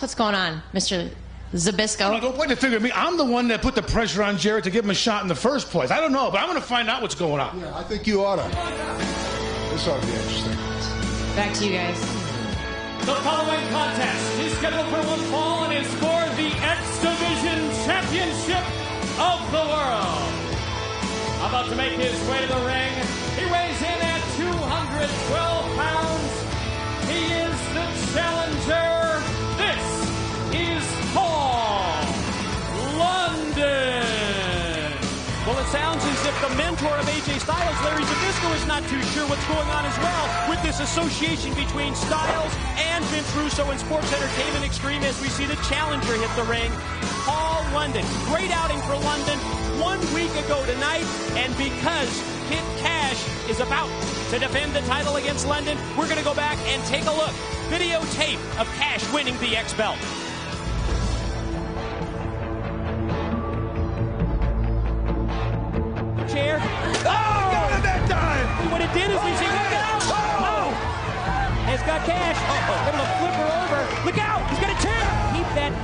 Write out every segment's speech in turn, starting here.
What's going on, Mr. Zbyszko? No, don't point the finger at me. I'm the one that put the pressure on Jarrett to give him a shot in the first place. I don't know, but I'm going to find out what's going on. Yeah, I think you ought to. This ought to be interesting. Back to you guys. The following contest is scheduled for one fall and is for the X Division Championship of the World. About to make his way to the ring, he weighs in at 212 pounds. He is the challenger. This is Paul London. Well, it sounds as if the mentor of AJ Styles, Larry Zbyszko, is not too sure what's going on as well with this association between Styles and Vince Russo in Sports Entertainment Extreme as we see the challenger hit the ring. Paul London. Great outing for London 1 week ago tonight, and because Kid Kash is about to defend the title against London, we're going to go back and take a look. Videotape of Kash winning the X belt. Chair. Oh! Got it that time! What it did is we see, look out! Oh! It's got Kash. Able to flip her over. Look out! He's got a chair! Keep that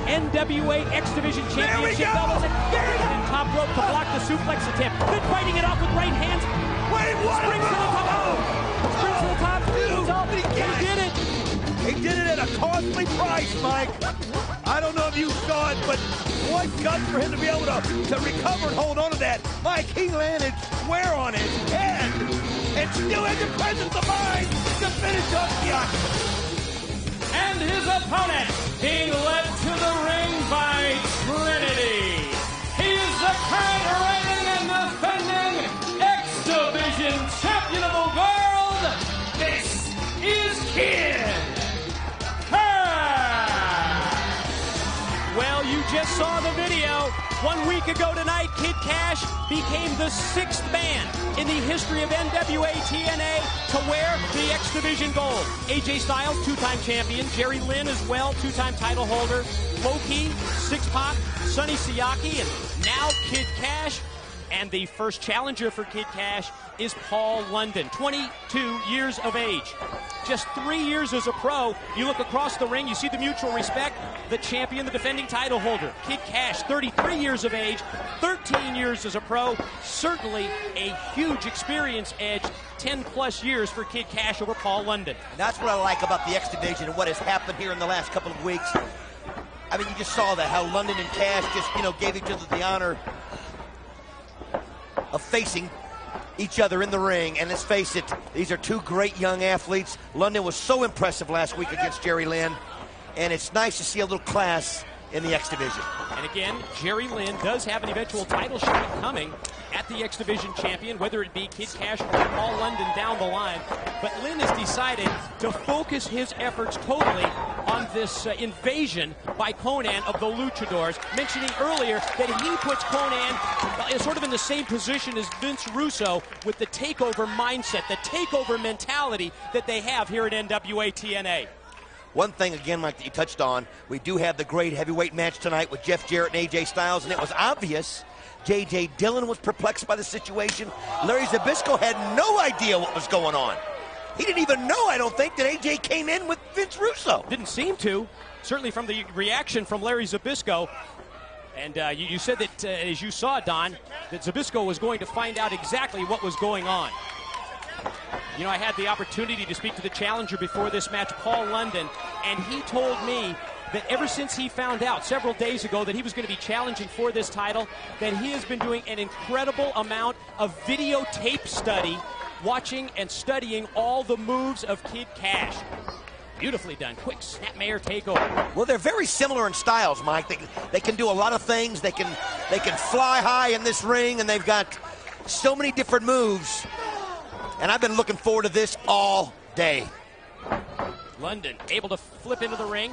NWA X Division Championship belt. And top rope to block the suplex attempt. Then fighting it off with right hands. Wait, what? Springs to the top. Oh! Springs to the top. He did it. He did it at a costly price, Mike. I don't know if you saw it, but what guts for him to be able to recover and hold on to that. Mike, he landed square on his head and still had the presence of mind to finish up the action. And his opponent being led to the ring by Trinity. He is the current reigning and defending X Division Champion of the World. This is Kid Kash. Well, you just saw the video. 1 week ago tonight, Kid Kash became the 6th man in the history of NWA TNA to wear the X Division gold. AJ Styles, 2-time champion. Jerry Lynn as well, 2-time title holder. Low-Key, Six-Pac, Sonny Siaki, and now Kid Kash. And the first challenger for Kid Kash is Paul London, 22 years of age. Just 3 years as a pro. You look across the ring, you see the mutual respect. The champion, the defending title holder. Kid Kash, 33 years of age, 13 years as a pro. Certainly a huge experience edge, 10-plus years for Kid Kash over Paul London. And that's what I like about the X Division and what has happened here in the last couple of weeks. I mean, you just saw that, how London and Kash just, gave each other the honor of facing each other in the ring. And let's face it, these are two great young athletes. London was so impressive last week against Jerry Lynn, and it's nice to see a little class in the X Division. And again, Jerry Lynn does have an eventual title shot coming at the X Division champion, whether it be Kid Kash or Paul London down the line. But Lynn has decided to focus his efforts totally on this invasion by Conan of the Luchadors, mentioning earlier that he puts Conan sort of in the same position as Vince Russo with the takeover mindset, the takeover mentality that they have here at NWA TNA. One thing, again, Mike, that you touched on, we do have the great heavyweight match tonight with Jeff Jarrett and AJ Styles, and it was obvious J.J. Dillon was perplexed by the situation. Larry Zbyszko had no idea what was going on. He didn't even know, I don't think, that AJ came in with Vince Russo. Didn't seem to, certainly from the reaction from Larry Zbyszko. And you said that, as you saw, Don, that Zbyszko was going to find out exactly what was going on. I had the opportunity to speak to the challenger before this match, Paul London, and he told me that ever since he found out several days ago that he was going to be challenging for this title, that he has been doing an incredible amount of videotape study, watching and studying all the moves of Kid Kash. Beautifully done. Quick snapmare takeover. Well, they're very similar in styles, Mike. They can do a lot of things. They can fly high in this ring, and they've got so many different moves. And I've been looking forward to this all day. London able to flip into the ring.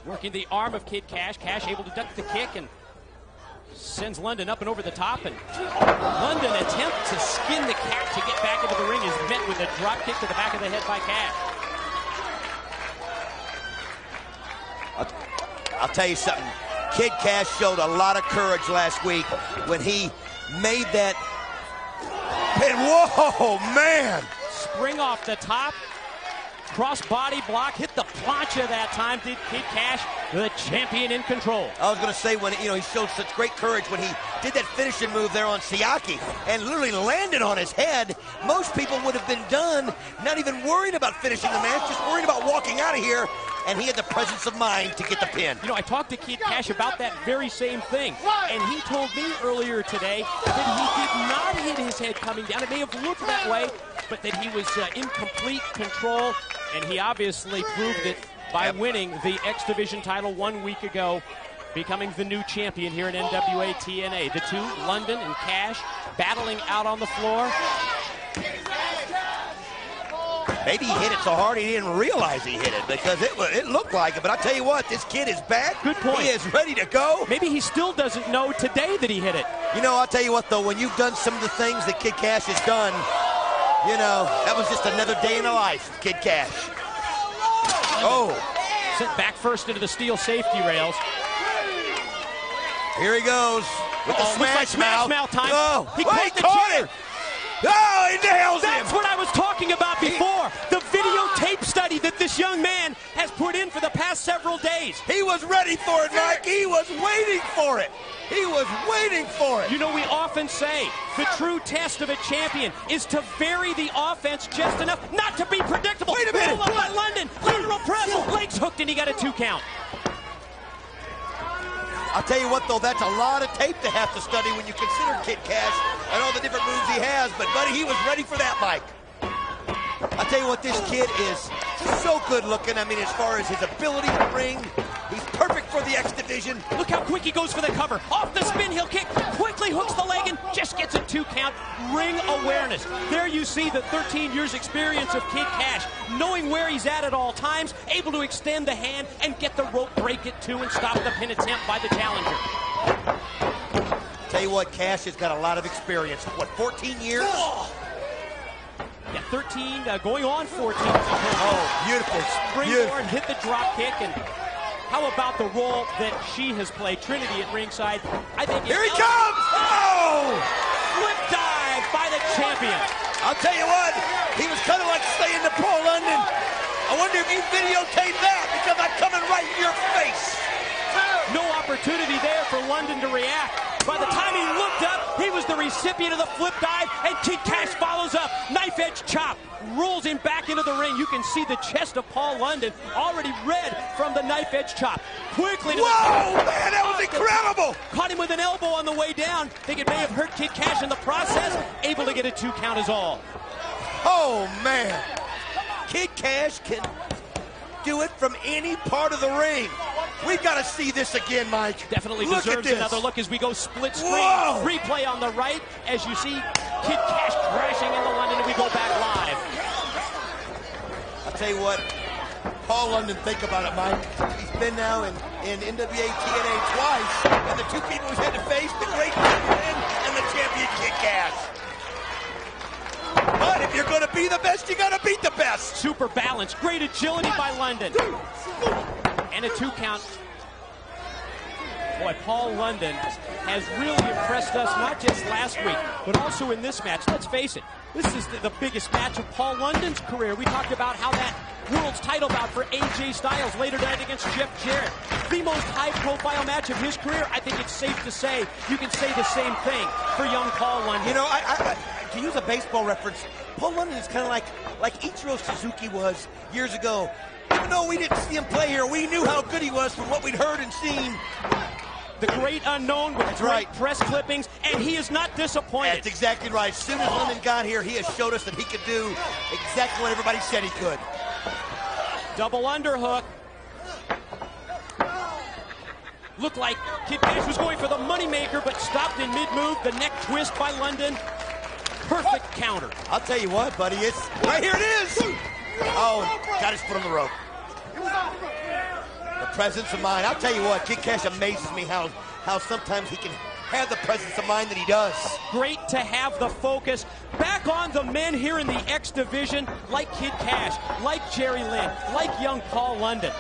Working the arm of Kid Kash. Kash able to duck the kick and sends London up and over the top. And London attempt to skin the cat to get back into the ring is met with a drop kick to the back of the head by Kash. I'll tell you something. Kid Kash showed a lot of courage last week when he made that. And whoa, man! Spring off the top. Cross body block, hit the plancha that time. Did Kid Kash, the champion, in control. I was going to say, when he showed such great courage when he did that finishing move there on Siaki and literally landed on his head. Most people would have been done, not even worried about finishing the match, just worried about walking out of here. And he had the presence of mind to get the pin. You know, I talked to Kid Kash about that very same thing. And he told me earlier today that he did not hit his head coming down. It may have looked that way, but that he was in complete control. And he obviously proved it by winning the X Division title 1 week ago, becoming the new champion here in NWA TNA. The two, London and Kash, battling out on the floor. Maybe he hit it so hard he didn't realize he hit it, because it looked like it. But I'll tell you what, this kid is back. Good point. He is ready to go. Maybe he still doesn't know today that he hit it. You know, I'll tell you what, though, when you've done some of the things that Kid Kash has done, you know, that was just another day in the life of Kid Kash. Oh. Sent back first into the steel safety rails. Here he goes with the smash mouth time. Oh, he caught it. Oh, he nails him. That's what I was talking about before. The videotape study that this young man has put in for the past several days. He was ready for it, Mike. He was waiting for it. He was waiting for it. You know, we often say the true test of a champion is to vary the offense just enough not to be predictable. Wait a minute. Roll up by London. Lateral press. Legs hooked, and he got a 2 count. I'll tell you what, though, that's a lot of tape to have to study when you consider Kid Kash and all the different moves he has. But, buddy, he was ready for that, Mike. I'll tell you what, this kid is so good looking. I mean, as far as his ability to ring, he's perfect for the X Division. Look how quick he goes for the cover. Off the spin heel kick, quickly hooks the leg and just gets a 2 count. Ring awareness. There you see the 13 years experience of Kid Kash, knowing where he's at all times, able to extend the hand and get the rope break it too and stop the pin attempt by the challenger. Tell you what, Kash has got a lot of experience. What, 14 years? Oh. Yeah, 13, going on 14. Oh, beautiful. Springboard, hit the drop kick, and how about the role that she has played, Trinity at ringside? I think here he comes! Oh! Flip dive by the champion. I'll tell you what, he was kind of like saying to Paul London, I wonder if you videotape that, because I'm coming right in your face. No opportunity there for London to react. By the time he looked up, he was the recipient of the flip dive, and Kid Kash follows up. Knife edge chop, rolls him back into the ring. You can see the chest of Paul London already red from the knife edge chop. Quickly to whoa, man, that was incredible! Caught him with an elbow on the way down. Think it may have hurt Kid Kash in the process. Able to get a 2 count is all. Oh, man. Kid Kash can do it from any part of the ring. We've got to see this again, Mike. Definitely deserves another look as we go split screen. Whoa. Replay on the right as you see Kid Kash crashing into London, and we go back live. I'll tell you what, Paul London, think about it, Mike. He's been now in NWA TNA twice, and the two people he's had to face, the great champion and the champion Kid Kash. But if you're going to be the best, you got to beat the best. Super balanced, great agility by London. And a 2 count. Boy, Paul London has really impressed us, not just last week, but also in this match. Let's face it, this is the biggest match of Paul London's career. We talked about how that world's title bout for AJ Styles later tonight against Jeff Jarrett. The most high-profile match of his career. I think it's safe to say you can say the same thing for young Paul London. You know, to use a baseball reference, Paul London is kind of like Ichiro Suzuki was years ago. Even though we didn't see him play here, we knew how good he was from what we'd heard and seen. The great unknown with great press clippings, and he is not disappointed. That's exactly right. As soon as London got here, he has showed us that he could do exactly what everybody said he could. Double underhook. Looked like Kid Kash was going for the moneymaker, but stopped in mid-move. The neck twist by London. Perfect counter. I'll tell you what, buddy. It's right here. It is. Oh, got his foot on the rope. The presence of mind. I'll tell you what, Kid Kash amazes me how sometimes he can have the presence of mind that he does. Great to have the focus back on the men here in the X Division, like Kid Kash, like Jerry Lynn, like young Paul London.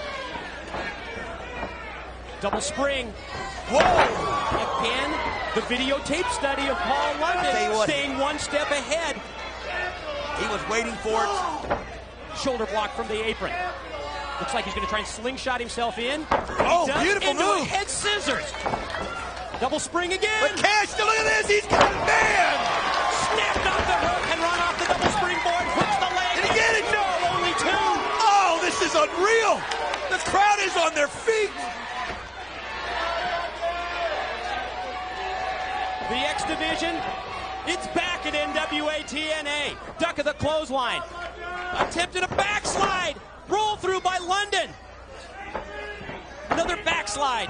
Double spring. Whoa! Again, the videotape study of Paul London, staying one step ahead. He was waiting for it. shoulder block from the apron. Looks like he's going to try and slingshot himself in. Oh, beautiful move. Head scissors. Double spring again. But Cash, look at this. He's got it, man. Snapped off the hook and run off the double springboard. Hooks the leg. Did he get it? No, only two. Oh, this is unreal. The crowd is on their feet. The X Division, it's back at NWA TNA. Duck of the clothesline. Attempted a backslide. Roll through by London. Another backslide.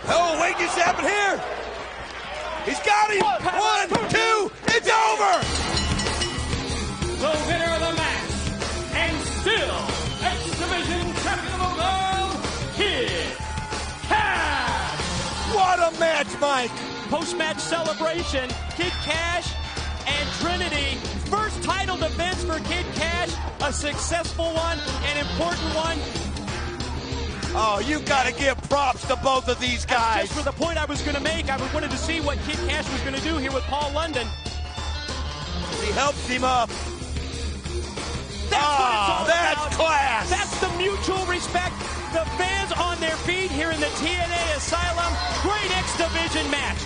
Oh, wait, just happened here. He's got him. 1, 2, it's over. The winner of the match, and still X Division champion of the world, Kid Cash. What a match, Mike. Post-match celebration, Kid Cash and Trinity. First title defense for Kid Cash, a successful one, an important one. Oh, you got to give props to both of these guys. Just for the point I was going to make, I wanted to see what Kid Cash was going to do here with Paul London. He helps him up. That's what it's all that's about. class. That's the mutual respect. The fans on their feet here in the TNA Asylum. Great X Division match.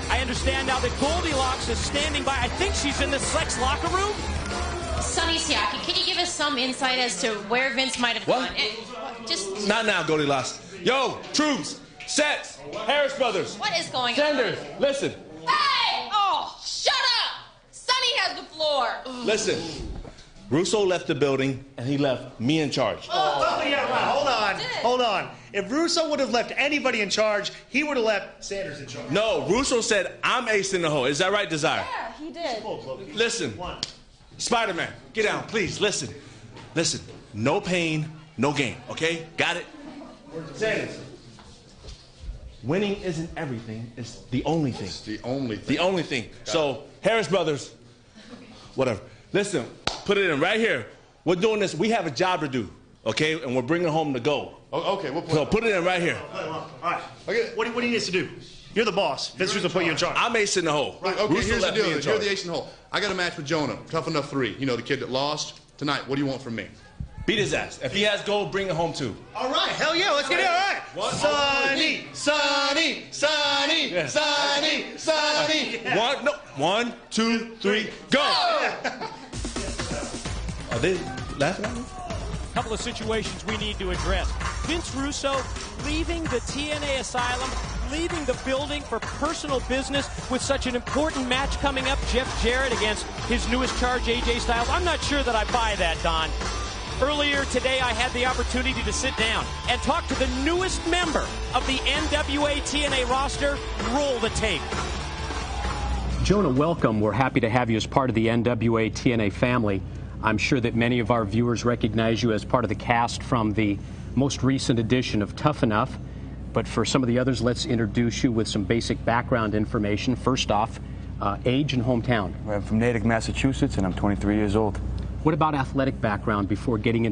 I understand now that Goldilocks is standing by. I think she's in the Sex locker room. Sonny Siaki, can you give us some insight as to where Vince might have What? gone? Just Not now, Goldilocks. Yo, troops, sets, Harris Brothers. what is going Sanders, listen, on? Hey! Oh, shut up! Sonny has the floor. listen. Russo left the building, and he left me in charge. Oh, yeah, right. Hold on. If Russo would have left anybody in charge, he would have left Sanders in charge. No, Russo said, I'm ace in the hole. Is that right, Desire? Yeah, he did. Listen, Spider-Man, get down, please, listen. Listen, no pain, no gain, okay? Got it? Sanders. Winning isn't everything, it's the only thing. It's the only thing. The only thing. So, Harris Brothers, whatever. Listen, put it in right here. We're doing this. We have a job to do, okay? And we're bringing home the goal. Oh, okay, we'll So put it in right here. All right. Okay. What do you need us to do? You're the boss. Vince Russo put you in charge. I'm ace in the hole. Right, okay, Russo here's the left me deal. in You're charge. the ace in the hole. I got a match with Jonah. Tough Enough 3. You know, the kid that lost. Tonight, what do you want from me? Beat his ass. If he has gold, bring it home too. All right. Hell yeah. Let's get it. All right. What? Sonny, Sonny, Sonny, Yeah. Sonny, Sonny. Yeah. 1, 2, 3, go! Are they laughing at me? A couple of situations we need to address. Vince Russo leaving the TNA Asylum, leaving the building for personal business with such an important match coming up, Jeff Jarrett against his newest charge, AJ Styles. I'm not sure that I buy that, Don. Earlier today, I had the opportunity to sit down and talk to the newest member of the NWA TNA roster. Roll the tape. Jonah, welcome. We're happy to have you as part of the NWA TNA family. I'm sure that many of our viewers recognize you as part of the cast from the most recent edition of Tough Enough. But for some of the others, let's introduce you with some basic background information. First off, age and hometown. I'm from Natick, Massachusetts, and I'm 23 years old. What about athletic background before getting into